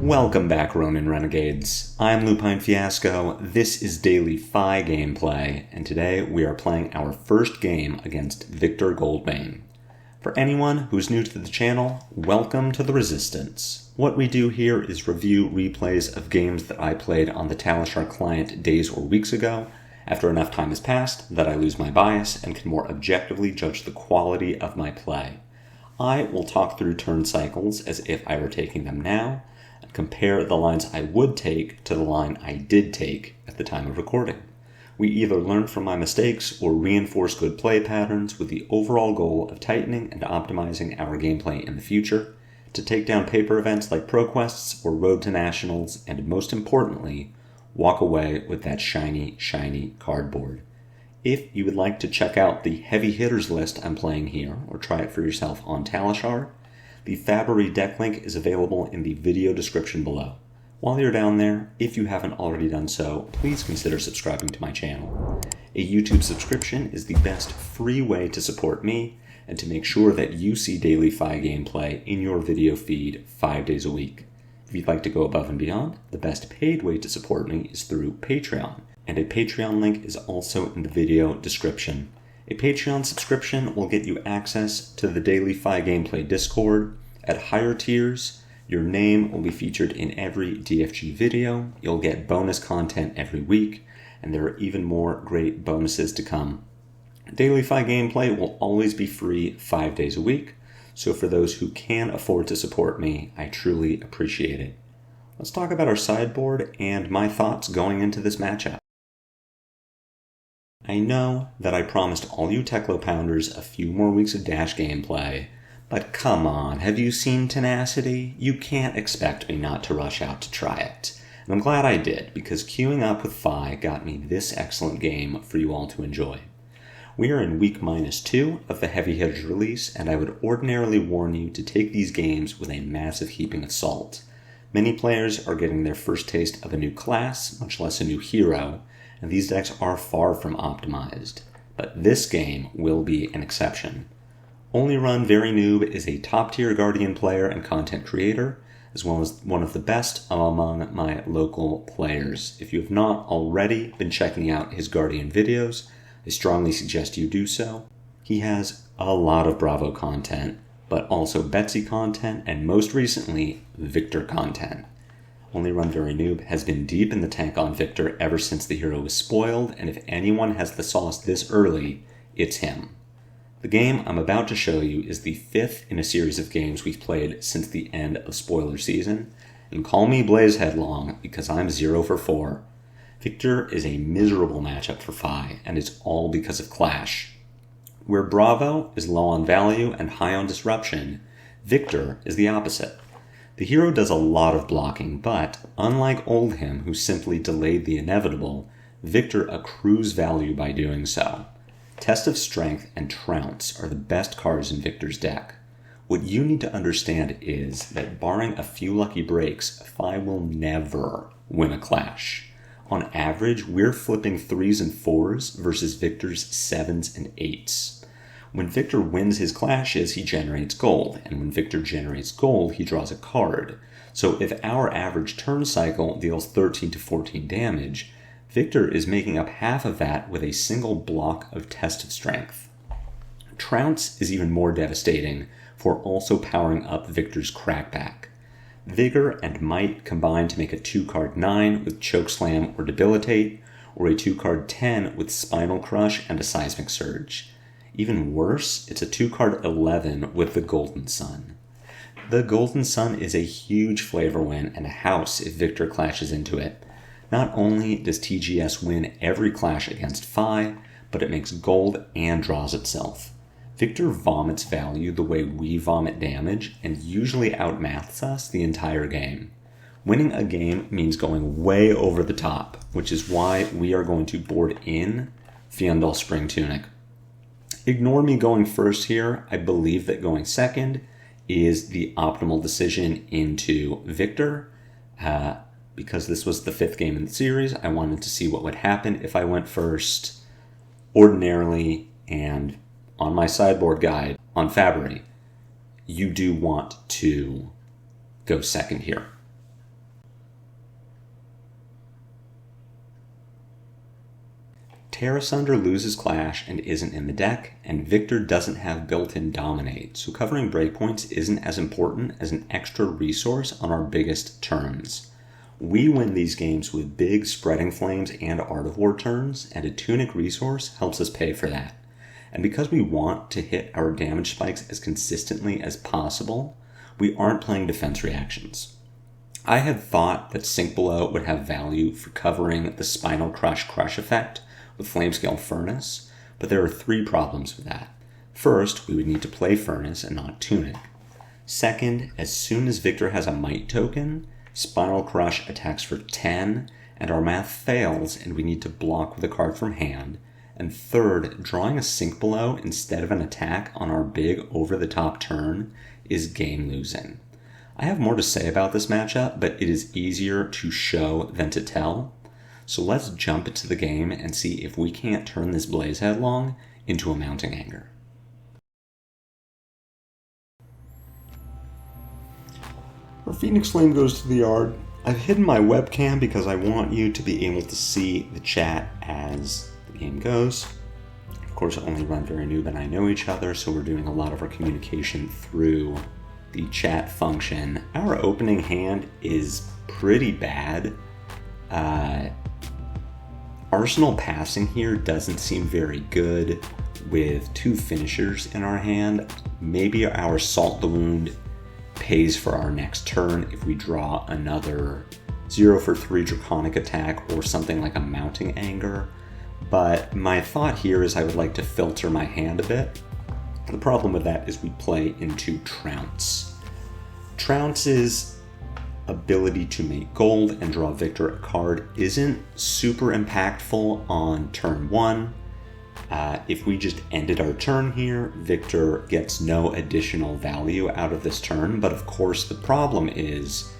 Welcome back, Ronin Renegades. I'm Lupine Fiasco, this is Daily FaB gameplay, and today we are playing our first game against Victor Goldbane. For anyone who's new to the channel, welcome to the Resistance. What we do here is review replays of games that I played on the Talishar client days or weeks ago, after enough time has passed that I lose my bias and can more objectively judge the quality of my play. I will talk through turn cycles as if I were taking them now, and compare the lines I would take to the line I did take at the time of recording. We either learn from my mistakes or reinforce good play patterns with the overall goal of tightening and optimizing our gameplay in the future, to take down paper events like ProQuests or Road to Nationals, and most importantly, walk away with that shiny, shiny cardboard. If you would like to check out the heavy hitters list I'm playing here, or try it for yourself on Talishar, the FaB deck link is available in the video description below. While you're down there, if you haven't already done so, please consider subscribing to my channel. A YouTube subscription is the best free way to support me and to make sure that you see daily FaB gameplay in your video feed 5 days a week. If you'd like to go above and beyond, the best paid way to support me is through Patreon, and a Patreon link is also in the video description. A Patreon subscription will get you access to the daily FaB gameplay Discord. At higher tiers, your name will be featured in every DFG video, you'll get bonus content every week, and there are even more great bonuses to come. Daily FaB gameplay will always be free 5 days a week, so for those who can afford to support me, I truly appreciate it. Let's talk about our sideboard and my thoughts going into this matchup. I know that I promised all you Teklo Pounders a few more weeks of Dash gameplay, but come on, have you seen Tenacity? You can't expect me not to rush out to try it. And I'm glad I did, because queuing up with FaB got me this excellent game for you all to enjoy. We are in week -2 of the Heavy Hitters release, and I would ordinarily warn you to take these games with a massive heaping of salt. Many players are getting their first taste of a new class, much less a new hero, and these decks are far from optimized. But this game will be an exception. Only Run Very Noob is a top-tier Guardian player and content creator, as well as one of the best among my local players. If you have not already been checking out his Guardian videos, I strongly suggest you do so. He has a lot of Bravo content, but also Betsy content, and most recently, Victor content. Only Run Very Noob has been deep in the tank on Victor ever since the hero was spoiled, and if anyone has the sauce this early, it's him. The game I'm about to show you is the 5th in a series of games we've played since the end of spoiler season, and call me Blaze Headlong because I'm 0 for 4. Victor is a miserable matchup for FaB, and it's all because of Clash. Where Bravo is low on value and high on disruption, Victor is the opposite. The hero does a lot of blocking, but unlike Oldhim, who simply delayed the inevitable, Victor accrues value by doing so. Test of Strength and Trounce are the best cards in Victor's deck. What you need to understand is that barring a few lucky breaks, FaB will never win a Clash. On average, we're flipping 3s and 4s versus Victor's 7s and 8s. When Victor wins his clashes, he generates gold, and when Victor generates gold, he draws a card. So if our average turn cycle deals 13 to 14 damage, Victor is making up half of that with a single block of Test of Strength. Trounce is even more devastating for also powering up Victor's crackback. Vigor and Might combine to make a 2-card 9 with Chokeslam or Debilitate, or a 2-card 10 with Spinal Crush and a Seismic Surge. Even worse, it's a 2-card 11 with the Golden Sun. The Golden Sun is a huge flavor win and a house if Victor clashes into it. Not only does TGS win every clash against FaB, but it makes gold and draws itself. Victor vomits value the way we vomit damage, and usually outmaths us the entire game. Winning a game means going way over the top, which is why we are going to board in Fiendal Spring Tunic. Ignore me going first here. I believe that going second is the optimal decision into Victor. Because this was the 5th game in the series, I wanted to see what would happen if I went first. Ordinarily, and on my sideboard guide on FaB, you do want to go second here. Terrasunder loses Clash and isn't in the deck, and Victor doesn't have built-in Dominate, so covering breakpoints isn't as important as an extra resource on our biggest turns. We win these games with big Spreading Flames and Art of War turns, and a Tunic resource helps us pay for that. And because we want to hit our damage spikes as consistently as possible, we aren't playing defense reactions. I had thought that Sink Below would have value for covering the Spinal Crush effect with Flamescale Furnace, but there are 3 problems with that. First, we would need to play Furnace and not Tunic. Second, as soon as Victor has a Might token, Spinal Crush attacks for 10, and our math fails and we need to block with a card from hand. And third, drawing a Sink Below instead of an attack on our big over-the-top turn is game-losing. I have more to say about this matchup, but it is easier to show than to tell. So let's jump into the game and see if we can't turn this Blaze Headlong into a Mounting Anger. Our Phoenix Flame goes to the yard. I've hidden my webcam because I want you to be able to see the chat as the game goes. Of course, only Run Very Noob and I know each other, so we're doing a lot of our communication through the chat function. Our opening hand is pretty bad. Arsenal passing here doesn't seem very good with 2 finishers in our hand. Maybe our Salt the Wound pays for our next turn if we draw another 0 for 3 Draconic attack or something like a Mounting Anger. But my thought here is I would like to filter my hand a bit. The problem with that is we play into Trounce. Trounce's ability to make gold and draw Victor a card isn't super impactful on turn 1. If we just ended our turn here, Victor gets no additional value out of this turn, but of course the problem is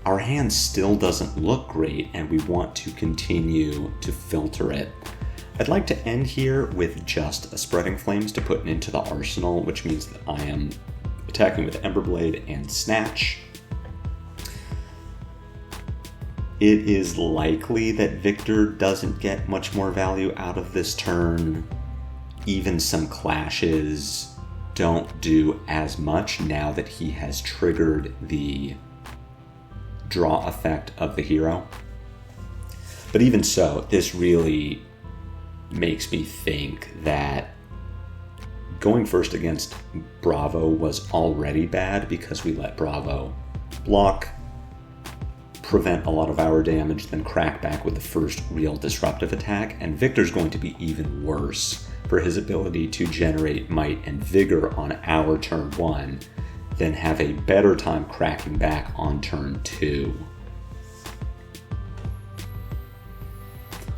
our hand still doesn't look great and we want to continue to filter it. I'd like to end here with just a Spreading Flames to put into the arsenal, which means that I am attacking with Emberblade and Snatch. It is likely that Victor doesn't get much more value out of this turn. Even some clashes don't do as much now that he has triggered the draw effect of the hero. But even so, this really makes me think that going first against Bravo was already bad because we let Bravo block, prevent a lot of our damage, then crack back with the first real disruptive attack, and Victor's going to be even worse for his ability to generate Might and Vigor on our turn 1, then have a better time cracking back on turn 2.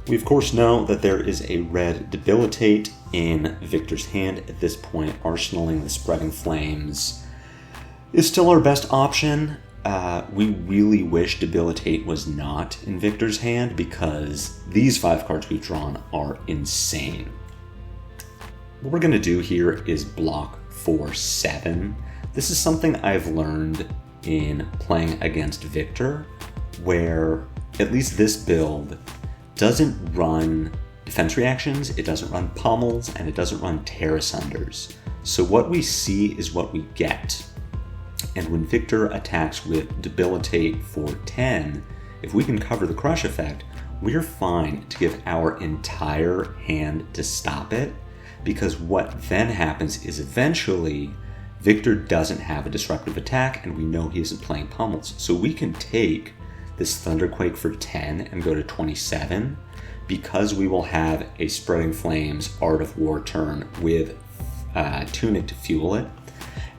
We of course know that there is a red Debilitate in Victor's hand at this point. Arsenaling the Spreading Flames is still our best option. We really wish Debilitate was not in Victor's hand because these 5 cards we've drawn are insane. What we're going to do here is block for 7. This is something I've learned in playing against Victor, where at least this build doesn't run defense reactions, it doesn't run pummels, and it doesn't run Terrasunders. So what we see is what we get. And when Victor attacks with Debilitate for 10, if we can cover the crush effect, we're fine to give our entire hand to stop it, because what then happens is eventually Victor doesn't have a disruptive attack and we know he isn't playing pummels. So we can take this Thunderquake for 10 and go to 27 because we will have a Spreading Flames Art of War turn with Tunic to fuel it.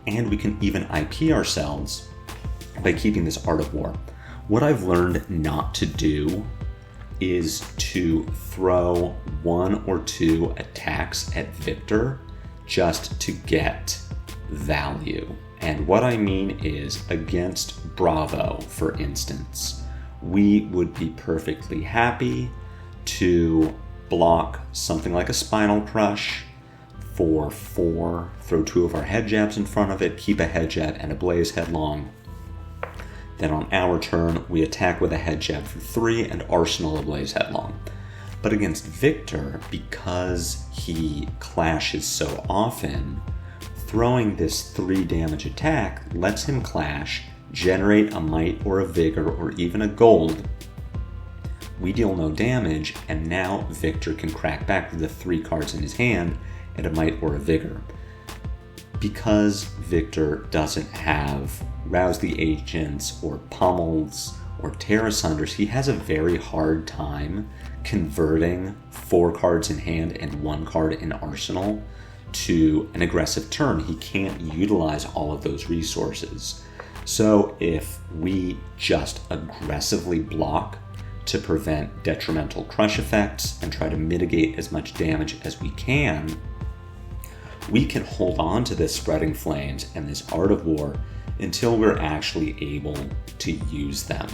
And we can even IP ourselves by keeping this Art of War. What I've learned not to do is to throw 1 or 2 attacks at Victor just to get value. And what I mean is against Bravo, for instance, we would be perfectly happy to block something like a Spinal Crush for 4, throw 2 of our head jabs in front of it, keep a head jab and a Blaze Headlong. Then on our turn, we attack with a head jab for 3 and arsenal a Blaze Headlong. But against Victor, because he clashes so often, throwing this 3 damage attack lets him clash, generate a might or a vigor or even a gold. We deal no damage, and now Victor can crack back with the 3 cards in his hand and a might or a vigor. Because Victor doesn't have Rouse the Agents or Pummels or Terra Sunders, he has a very hard time converting 4 cards in hand and 1 card in arsenal to an aggressive turn. He can't utilize all of those resources. So if we just aggressively block to prevent detrimental crush effects and try to mitigate as much damage as we can hold on to this Spreading Flames and this Art of War until we're actually able to use them.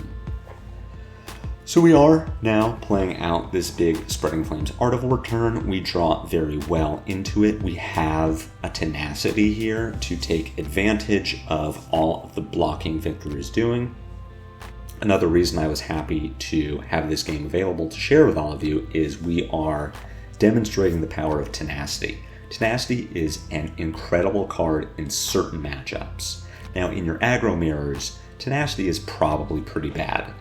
So we are now playing out this big Spreading Flames Art of War turn. We draw very well into it. We have a tenacity here to take advantage of all of the blocking Victor is doing. Another reason I was happy to have this game available to share with all of you is we are demonstrating the power of tenacity. Tenacity is an incredible card in certain matchups. Now, in your aggro mirrors, tenacity is probably pretty bad.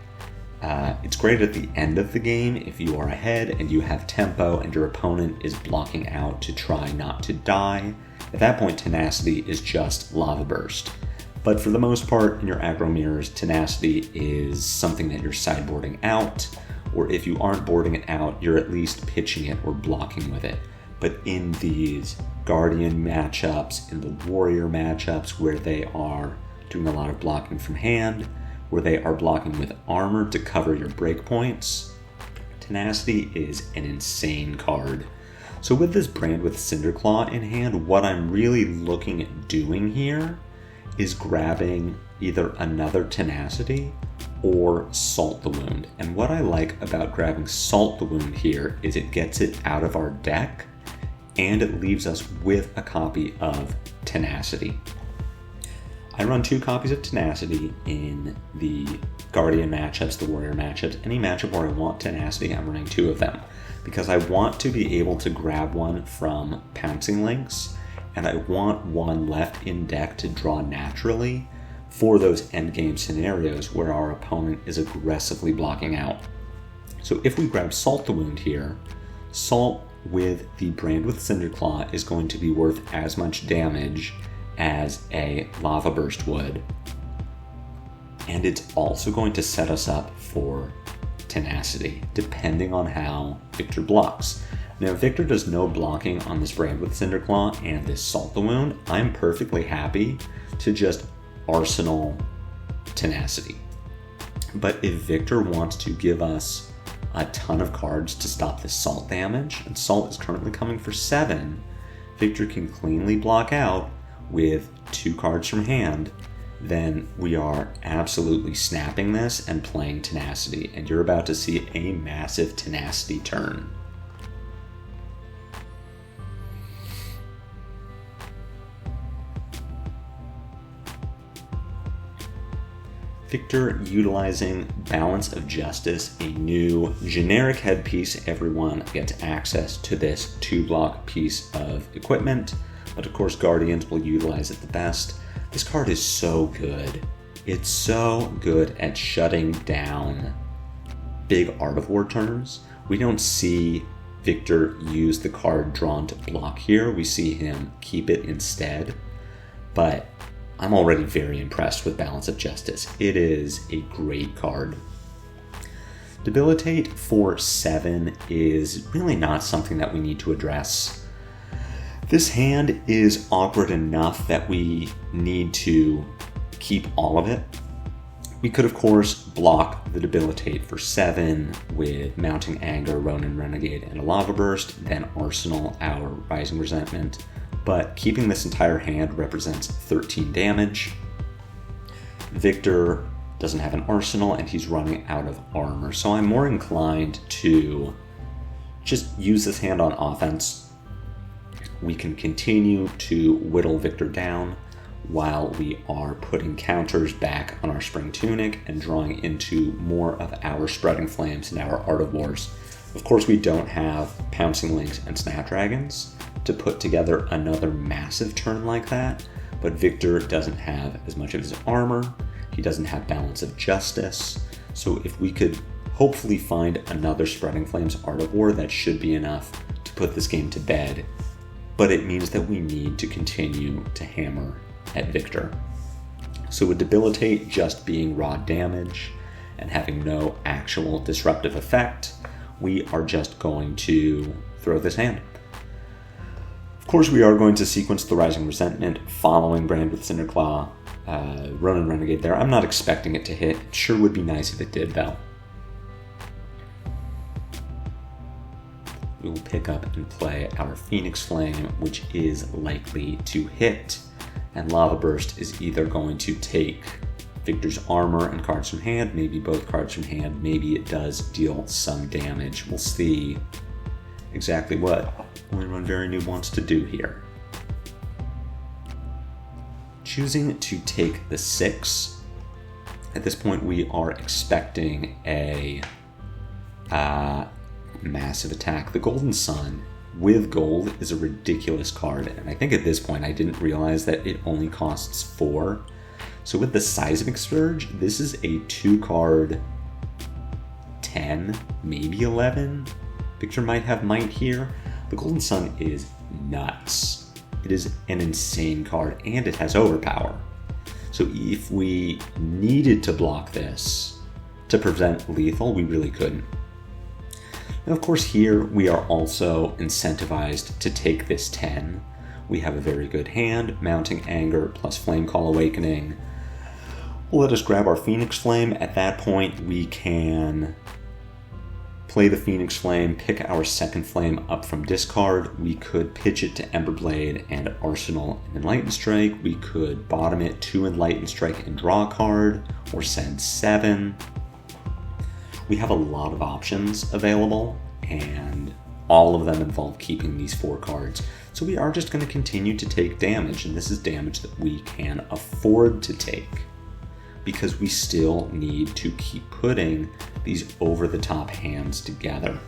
It's great at the end of the game if you are ahead and you have tempo and your opponent is blocking out to try not to die. At that point, tenacity is just lava burst. But for the most part, in your aggro mirrors, tenacity is something that you're sideboarding out, or if you aren't boarding it out, you're at least pitching it or blocking with it. But in these Guardian matchups, in the Warrior matchups, where they are doing a lot of blocking from hand, where they are blocking with armor to cover your breakpoints, tenacity is an insane card. So with this Brand with Cinderclaw in hand, what I'm really looking at doing here is grabbing either another tenacity or Salt the Wound. And what I like about grabbing Salt the Wound here is it gets it out of our deck and it leaves us with a copy of tenacity. I run 2 copies of tenacity in the Guardian matchups, the Warrior matchups. Any matchup where I want tenacity, I'm running 2 of them because I want to be able to grab one from Pouncing Links, and I want one left in deck to draw naturally for those endgame scenarios where our opponent is aggressively blocking out. So if we grab Salt the Wound here, Salt with the Brand with Cinderclaw is going to be worth as much damage as a Lava Burst would. And it's also going to set us up for tenacity, depending on how Victor blocks. Now, if Victor does no blocking on this Brand with Cinderclaw and this Salt the Wound, I'm perfectly happy to just arsenal tenacity. But if Victor wants to give us a ton of cards to stop the Salt damage, and Salt is currently coming for 7, Victor can cleanly block out with 2 cards from hand, then we are absolutely snapping this and playing tenacity, and you're about to see a massive tenacity turn. Victor utilizing Balance of Justice, a new generic headpiece. Everyone gets access to this 2-block piece of equipment, but of course Guardians will utilize it the best. This card is so good. It's so good at shutting down big Art of War turns. We don't see Victor use the card drawn to block here. We see him keep it instead, but I'm already very impressed with Balance of Justice. It is a great card. Debilitate for 7 is really not something that we need to address. This hand is awkward enough that we need to keep all of it. We could, of course, block the Debilitate for 7 with Mounting Anger, Ronin Renegade, and a Lava Burst, then arsenal our Rising Resentment. But keeping this entire hand represents 13 damage. Victor doesn't have an arsenal and he's running out of armor, so I'm more inclined to just use this hand on offense. We can continue to whittle Victor down while we are putting counters back on our Spring Tunic and drawing into more of our Spreading Flames and our Art of Wars Of course, we don't have Pouncing Lynx and Snapdragons to put together another massive turn like that, but Victor doesn't have as much of his armor, he doesn't have Balance of Justice, so if we could hopefully find another Spreading Flames Art of War, that should be enough to put this game to bed, but it means that we need to continue to hammer at Victor. So with Debilitate just being raw damage and having no actual disruptive effect, we are just going to throw this hand. Of course, we are going to sequence the Rising Resentment following Brand with Cinderclaw, Ronin Renegade there. I'm not expecting it to hit. It sure would be nice if it did, though. We will pick up and play our Phoenix Flame, which is likely to hit, and Lava Burst is either going to take Victor's armor and cards from hand, maybe both cards from hand, maybe it does deal some damage. We'll see exactly what Run Very New wants to do here. Choosing to take the 6. At this point, we are expecting a massive attack. The Golden Sun with gold is a ridiculous card, and I think at this point I didn't realize that it only costs 4. So with the Seismic Surge, this is a 2-card 10, maybe 11. Victor might have Might here. The Golden Sun is nuts. It is an insane card, and it has Overpower. So if we needed to block this to prevent lethal, we really couldn't. Now, of course, here we are also incentivized to take this 10. We have a very good hand, Mounting Anger plus Flame Call Awakening. Let us grab our Phoenix Flame. At that point, we can play the Phoenix Flame, pick our second flame up from discard. We could pitch it to Emberblade and Arsenal and Enlighten Strike. We could bottom it to Enlighten Strike and draw a card, or send 7. We have a lot of options available, and all of them involve keeping these 4 cards. So we are just going to continue to take damage, and this is damage that we can afford to take, because we still need to keep putting these over-the-top hands together.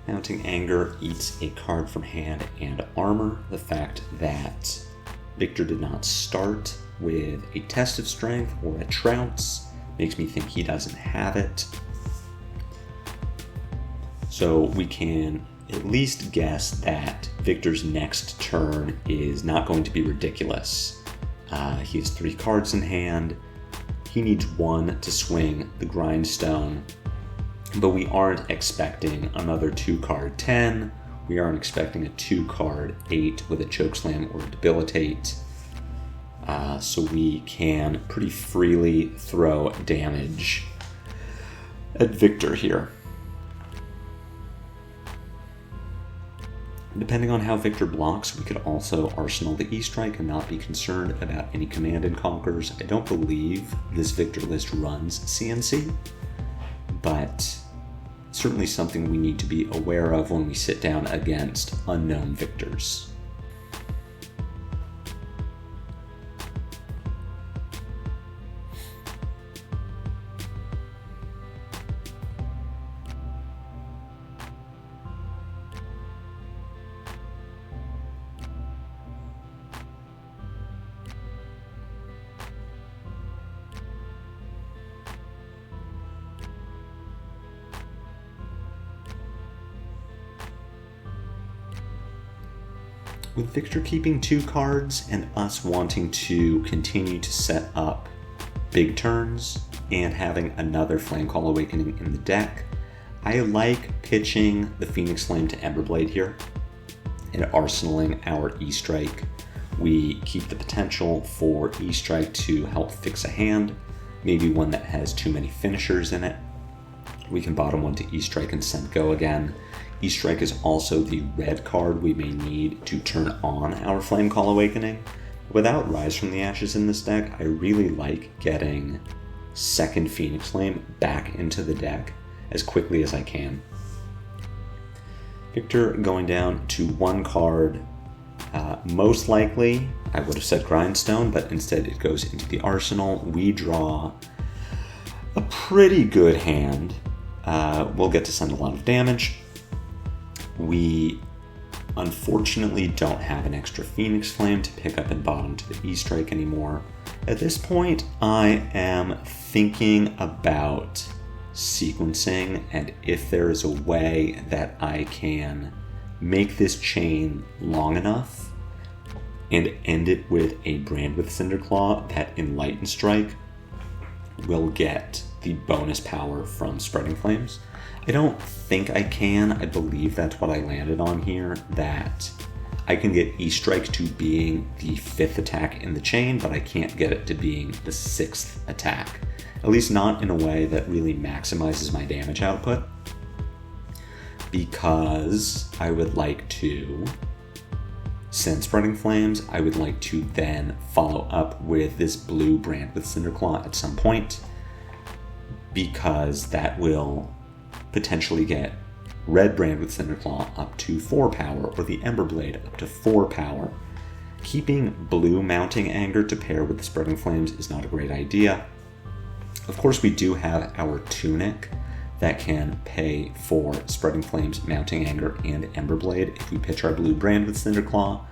Mounting Anger eats a card from hand and armor. The fact that Victor did not start with a Test of Strength or a Trounce makes me think he doesn't have it. So we can at least guess that Victor's next turn is not going to be ridiculous. He has 3 cards in hand. He needs 1 to swing the Grindstone, but we aren't expecting another 2-card 10. We aren't expecting a 2-card 8 with a Chokeslam or a Debilitate. So we can pretty freely throw damage at Victor here. Depending on how Victor blocks, we could also Arsenal the E-Strike and not be concerned about any Command and Conquers. I don't believe this Victor list runs CNC, but certainly something we need to be aware of when we sit down against unknown Victors. With Victor keeping 2 cards and us wanting to continue to set up big turns and having another Flame Call Awakening in the deck, I like pitching the Phoenix Flame to Emberblade here and arsenaling our E-Strike. We keep the potential for E-Strike to help fix a hand, maybe one that has too many finishers in it. We can bottom 1 to E-Strike and send go again. E-Strike is also the red card we may need to turn on our Flame Call Awakening. Without Rise from the Ashes in this deck, I really like getting second Phoenix Flame back into the deck as quickly as I can. Victor going down to one card. Most likely, I would have said Grindstone, but instead it goes into the arsenal. We draw a pretty good hand. We'll get to send a lot of damage. We unfortunately don't have an extra Phoenix Flame to pick up and bottom to the E-Strike anymore. At this point, I am thinking about sequencing, and if there is a way that I can make this chain long enough and end it with a Brand with Cinderclaw that Enlightened Strike will get the bonus power from Spreading Flames. I don't think I can. I believe that's what I landed on here, that I can get E-Strike to being the 5th attack in the chain, but I can't get it to being the 6th attack. At least not in a way that really maximizes my damage output, because I would like to send Spreading Flames. I would like to then follow up with this blue Brand with Cinderclaw at some point, because that will potentially get red Brand with Cinderclaw up to 4 power, or the Emberblade up to 4 power. Keeping blue mounting Anger to pair with the Spreading Flames is not a great idea. Of course, we do have our Tunic that can pay for Spreading Flames, Mounting Anger, and Emberblade if we pitch our blue Brand with Cinderclaw,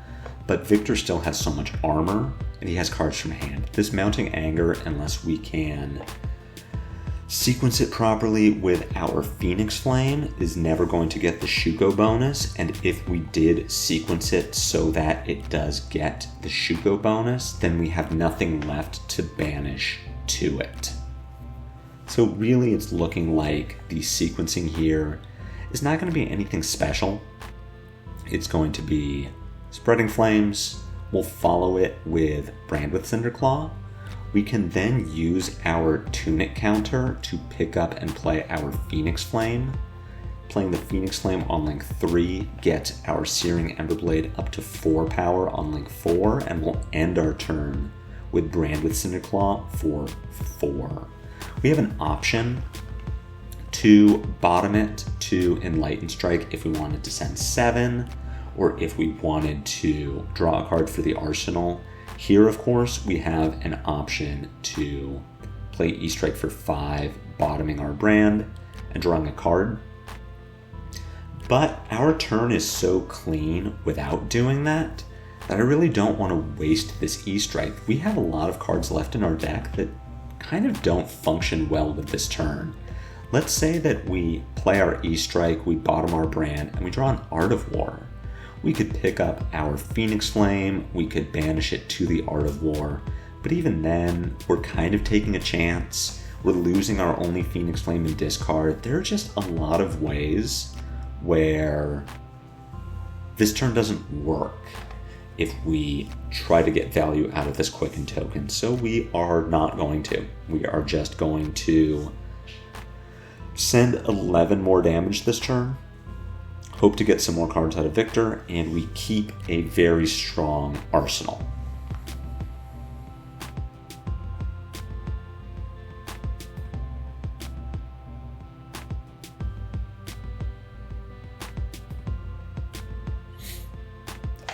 but Victor still has so much armor, and he has cards from hand. This Mounting Anger, unless we can sequence it properly with our Phoenix Flame, is never going to get the Shuko bonus, and if we did sequence it so that it does get the Shuko bonus, then we have nothing left to banish to it. So really it's looking like the sequencing here is not going to be anything special. It's going to be Spreading Flames. We'll follow it with Brand with Cinderclaw. We can then use our Tunic counter to pick up and play our Phoenix Flame. Playing the Phoenix Flame on link 3 gets our Searing Emberblade up to 4 power on link 4, and we'll end our turn with Brand with Cinderclaw for 4. We have an option to bottom it to Enlightened Strike if we wanted to send 7, or if we wanted to draw a card for the arsenal. Here, of course, we have an option to play E-Strike for 5, bottoming our Brand, and drawing a card. But our turn is so clean without doing that I really don't want to waste this E-Strike. We have a lot of cards left in our deck that kind of don't function well with this turn. Let's say that we play our E-Strike, we bottom our Brand, and we draw an Art of War. We could pick up our Phoenix Flame, we could banish it to the Art of War, but even then, we're kind of taking a chance. We're losing our only Phoenix Flame in discard. There are just a lot of ways where this turn doesn't work if we try to get value out of this Quicken token. So we are not going to. We are just going to send 11 more damage this turn, hope to get some more cards out of Victor, and we keep a very strong arsenal.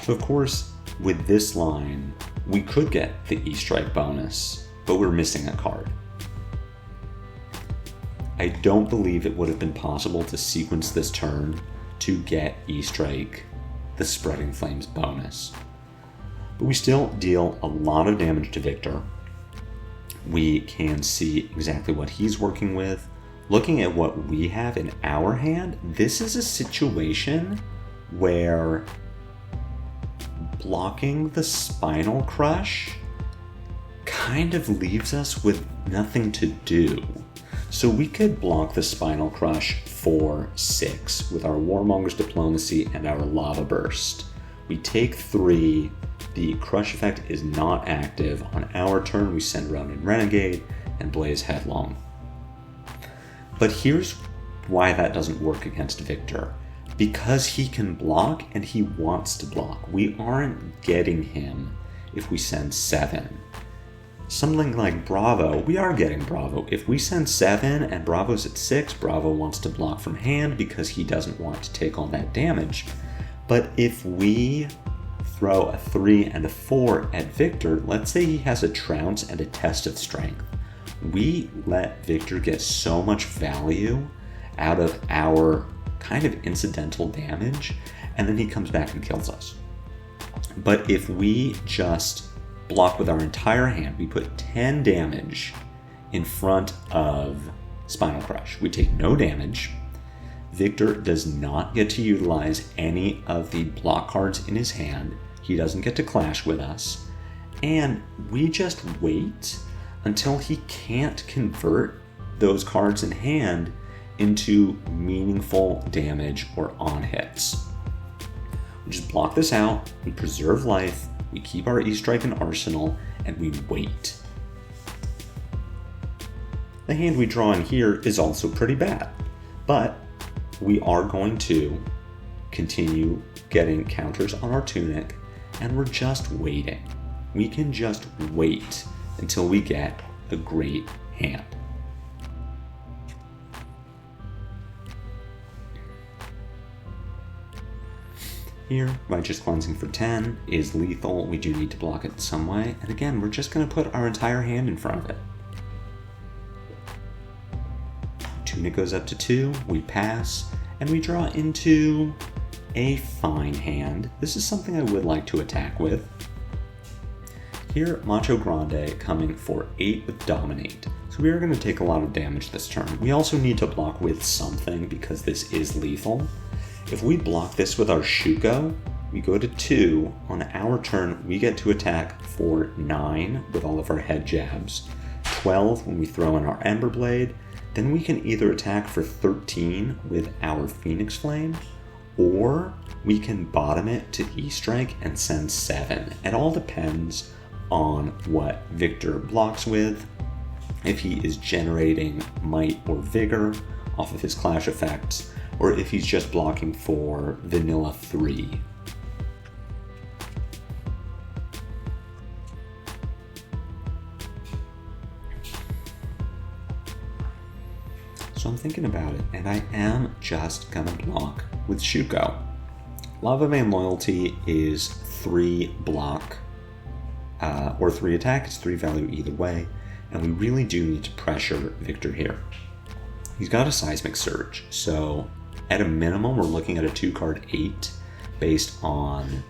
So of course, with this line, we could get the E-Strike bonus, but we're missing a card. I don't believe it would have been possible to sequence this turn to get E-Strike, the Spreading Flames bonus. But we still deal a lot of damage to Victor. We can see exactly what he's working with. Looking at what we have in our hand, this is a situation where blocking the Spinal Crush kind of leaves us with nothing to do. So we could block the Spinal Crush for 6 with our Warmonger's Diplomacy and our Lava Burst. We take 3, the Crush effect is not active. On our turn, we send Ronin Renegade and Blaze Headlong. But here's why that doesn't work against Victor. Because he can block and he wants to block. We aren't getting him if we send 7. something like Bravo, we are getting Bravo. If we send 7 and Bravo's at 6, Bravo wants to block from hand because he doesn't want to take all that damage. But if we throw a 3 and a 4 at Victor, let's say he has a Trounce and a Test of Strength. We let Victor get so much value out of our kind of incidental damage, and then he comes back and kills us. But if we just block with our entire hand, we put 10 damage in front of Spinal Crush. We take no damage. Victor does not get to utilize any of the block cards in his hand. He doesn't get to clash with us. And we just wait until he can't convert those cards in hand into meaningful damage or on hits. We just block this out, we preserve life, we keep our E-Strike in arsenal, and we wait. The hand we draw in here is also pretty bad, but we are going to continue getting counters on our Tunic, and we're just waiting. We can just wait until we get a great hand. Here, Righteous Cleansing for 10 is lethal. We do need to block it some way. And again, we're just going to put our entire hand in front of it. Tunic goes up to 2, we pass, and we draw into a fine hand. This is something I would like to attack with. Here, Macho Grande coming for 8 with Dominate. So we are going to take a lot of damage this turn. We also need to block with something because this is lethal. If we block this with our Shuko, we go to 2. On our turn, we get to attack for 9 with all of our head jabs, 12 when we throw in our Ember Blade. Then we can either attack for 13 with our Phoenix Flame, or we can bottom it to E-Strike and send 7. It all depends on what Victor blocks with. If he is generating Might or Vigor off of his Clash effects, or if he's just blocking for Vanilla 3. So I'm thinking about it, and I am just gonna block with Shuko. Lava Vein Loyalty is 3 block, or 3 attack, it's 3 value either way, and we really do need to pressure Victor here. He's got a Seismic Surge, so at a minimum, we're looking at a 2-card 8 based on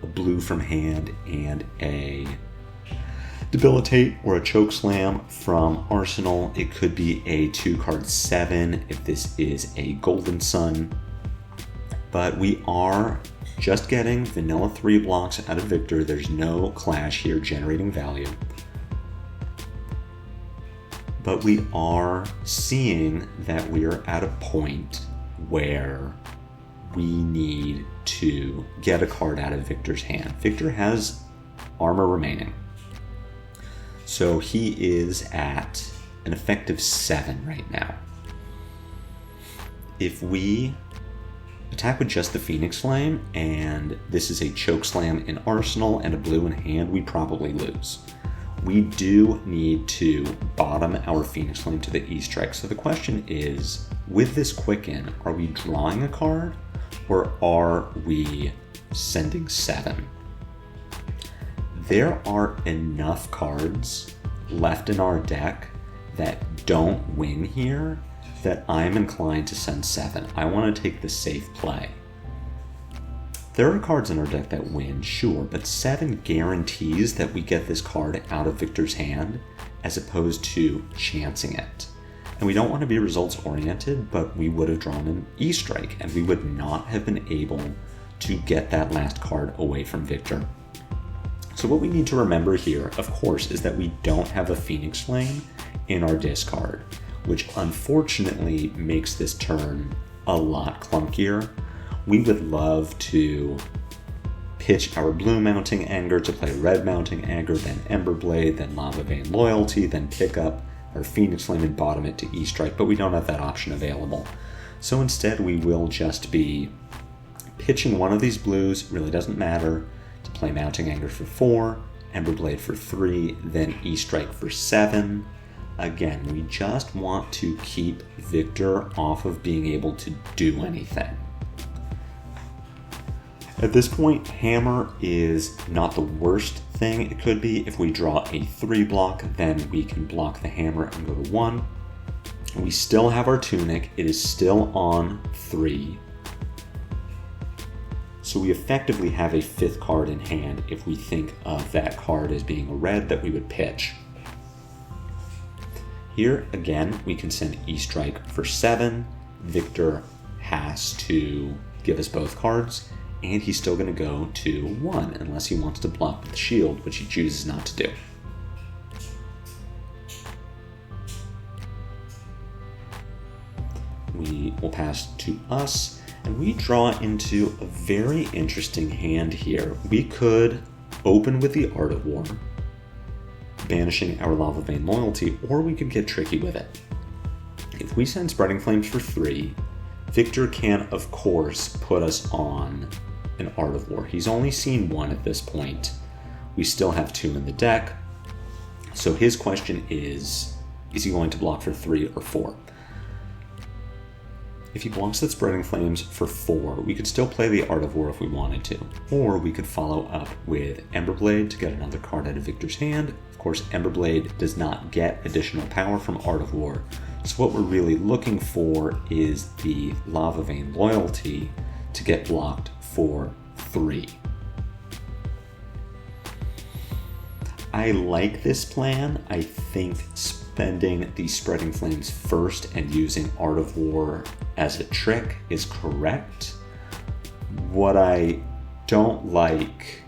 a blue from hand and a Debilitate or a Choke Slam from Arsenal. It could be a 2-card 7 if this is a Golden Sun. But we are just getting Vanilla 3 blocks out of Victor. There's no Clash here generating value. But we are seeing that we are at a point where we need to get a card out of Victor's hand. Victor has armor remaining, so he is at an effective 7 right now. If we attack with just the Phoenix Flame, and this is a Choke Slam in Arsenal and a blue in hand, we probably lose. We do need to bottom our Phoenix Flame to the E-Strike. So the question is, with this Quicken, are we drawing a card or are we sending 7? There are enough cards left in our deck that don't win here that I'm inclined to send 7. I want to take the safe play. There are cards in our deck that win, sure, but 7 guarantees that we get this card out of Victor's hand as opposed to chancing it. And we don't want to be results oriented, but we would have drawn an E-Strike and we would not have been able to get that last card away from Victor. So what we need to remember here, of course, is that we don't have a Phoenix Flame in our discard, which unfortunately makes this turn a lot clunkier. We would love to pitch our blue Mounting Anger to play red Mounting Anger, then Ember Blade, then Lava Vein Loyalty, then pick up our Phoenix Flame and bottom it to E-Strike, but we don't have that option available. So instead we will just be pitching one of these blues, really doesn't matter, to play Mounting Anger for 4, Emberblade for 3, then E-Strike for 7. Again, we just want to keep Victor off of being able to do anything. At this point, Hammer is not the worst thing it could be. If we draw a 3 block, then we can block the Hammer and go to 1. We still have our Tunic. It is still on 3. So we effectively have a 5th card in hand if we think of that card as being a red that we would pitch. Here, again, we can send E-Strike for 7. Victor has to give us both cards, and he's still going to go to 1 unless he wants to block with the shield, which he chooses not to do. We will pass to us, and we draw into a very interesting hand here. We could open with the Art of War, banishing our Lava Vein Loyalty, or we could get tricky with it. If we send Spreading Flames for 3, Victor can, of course, put us on an Art of War. He's only seen 1 at this point. We still have 2 in the deck. So his question is he going to block for 3 or 4? If he blocks the Spreading Flames for 4, we could still play the Art of War if we wanted to. Or we could follow up with Emberblade to get another card out of Victor's hand. Of course, Emberblade does not get additional power from Art of War. So what we're really looking for is the Lava Vein Loyalty to get blocked for 3. I like this plan. I think spending the Spreading Flames first and using Art of War as a trick is correct. What I don't like,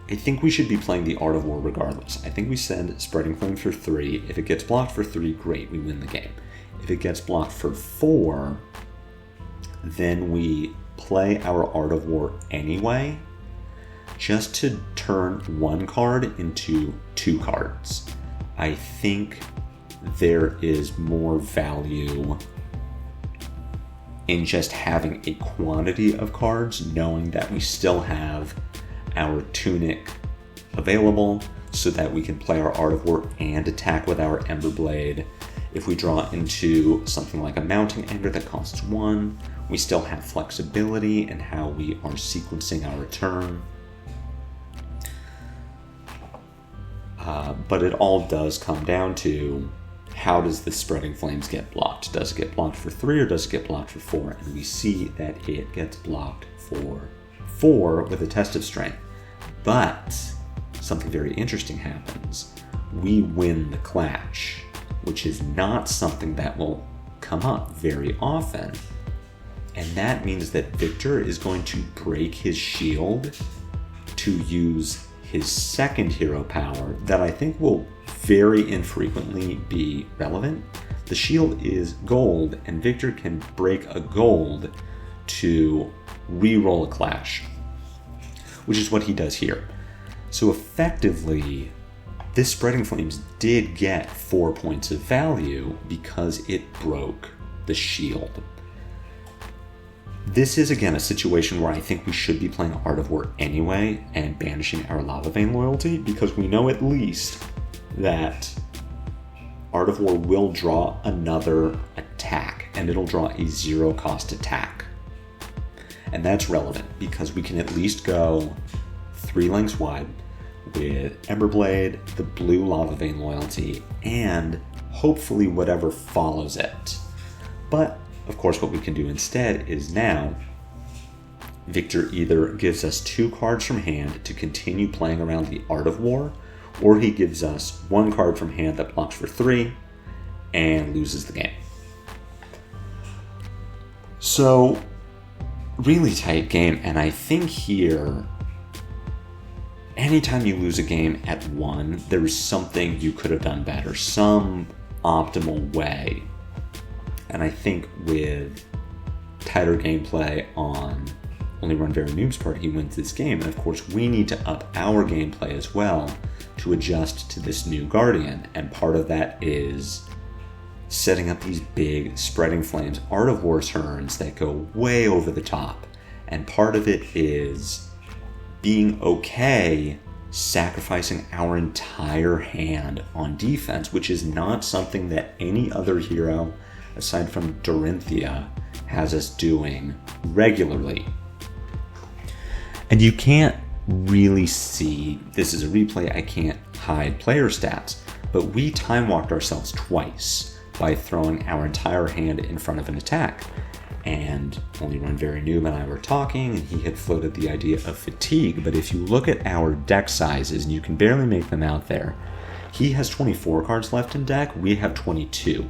I think we should be playing the Art of War regardless. I think we send Spreading Flames for 3. If it gets blocked for 3, great, we win the game. If it gets blocked for 4, then we play our Art of War anyway, just to turn 1 card into 2 cards. I think there is more value in just having a quantity of cards, knowing that we still have our Tunic available so that we can play our Art of War and attack with our Emberblade. If we draw into something like a Mounting Ender that costs 1, we still have flexibility in how we are sequencing our turn. But it all does come down to, how does the Spreading Flames get blocked? Does it get blocked for 3 or does it get blocked for 4? And we see that it gets blocked for 4 with a Test of Strength. But something very interesting happens. We win the clash, which is not something that will come up very often. And that means that Victor is going to break his shield to use his second hero power that I think will very infrequently be relevant. The shield is gold, and Victor can break a gold to re-roll a clash, which is what he does here. So effectively, this Spreading Flames did get 4 points of value because it broke the shield. This is, again, a situation where I think we should be playing Art of War anyway and banishing our Lava Vein Loyalty, because we know at least that Art of War will draw another attack, and it'll draw a 0-cost attack. And that's relevant because we can at least go 3 lengths wide with Emberblade, the blue Lava Vein Loyalty, and hopefully whatever follows it. But of course, what we can do instead is now Victor either gives us 2 cards from hand to continue playing around the Art of War, or he gives us 1 card from hand that blocks for 3 and loses the game. So, really tight game, and I think here, anytime you lose a game at 1, there is something you could have done better, some optimal way. And I think with tighter gameplay on Only Run Very Noob's part, he wins this game. And of course, we need to up our gameplay as well to adjust to this new Guardian. And part of that is setting up these big Spreading Flames Art of War turns that go way over the top. And part of it is being okay sacrificing our entire hand on defense, which is not something that any other hero, aside from Dorinthia, has us doing regularly. And you can't really see, this is a replay, I can't hide player stats, but we time walked ourselves twice by throwing our entire hand in front of an attack. And Only Run Very Noob and I were talking, and he had floated the idea of fatigue, but if you look at our deck sizes, and you can barely make them out there, he has 24 cards left in deck, we have 22.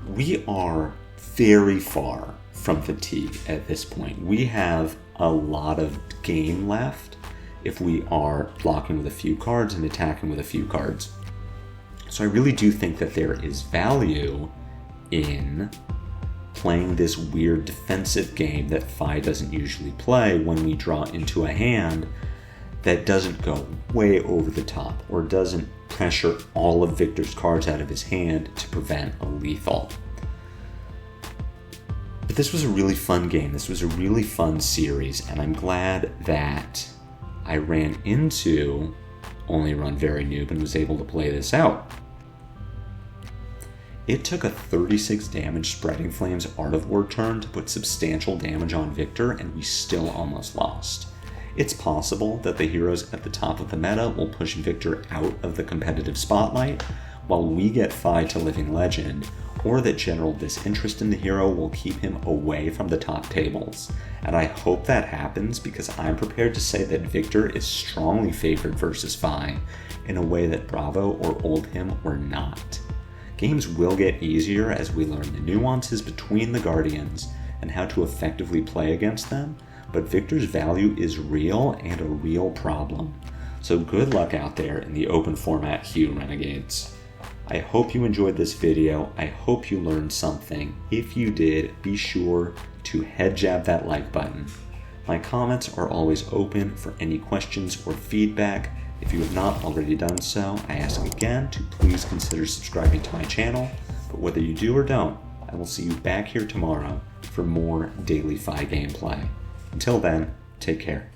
We are very far from fatigue at this point. We have a lot of game left if we are blocking with a few cards and attacking with a few cards. So I really do think that there is value in playing this weird defensive game that FaB doesn't usually play when we draw into a hand that doesn't go way over the top or doesn't pressure all of Victor's cards out of his hand to prevent a lethal. But this was a really fun game. This was a really fun series, and I'm glad that I ran into Only Run Very Noob and was able to play this out. It took a 36 damage Spreading Flames Art of War turn to put substantial damage on Victor, and we still almost lost. It's possible that the heroes at the top of the meta will push Victor out of the competitive spotlight while we get FaB to Living Legend, or that general disinterest in the hero will keep him away from the top tables. And I hope that happens because I'm prepared to say that Victor is strongly favored versus FaB in a way that Bravo or Oldhim were not. Games will get easier as we learn the nuances between the Guardians and how to effectively play against them, but Victor's value is real and a real problem. So good luck out there in the open format Hue Renegades. I hope you enjoyed this video. I hope you learned something. If you did, be sure to head jab that like button. My comments are always open for any questions or feedback. If you have not already done so, I ask again to please consider subscribing to my channel, but whether you do or don't, I will see you back here tomorrow for more daily FaB gameplay. Until then, take care.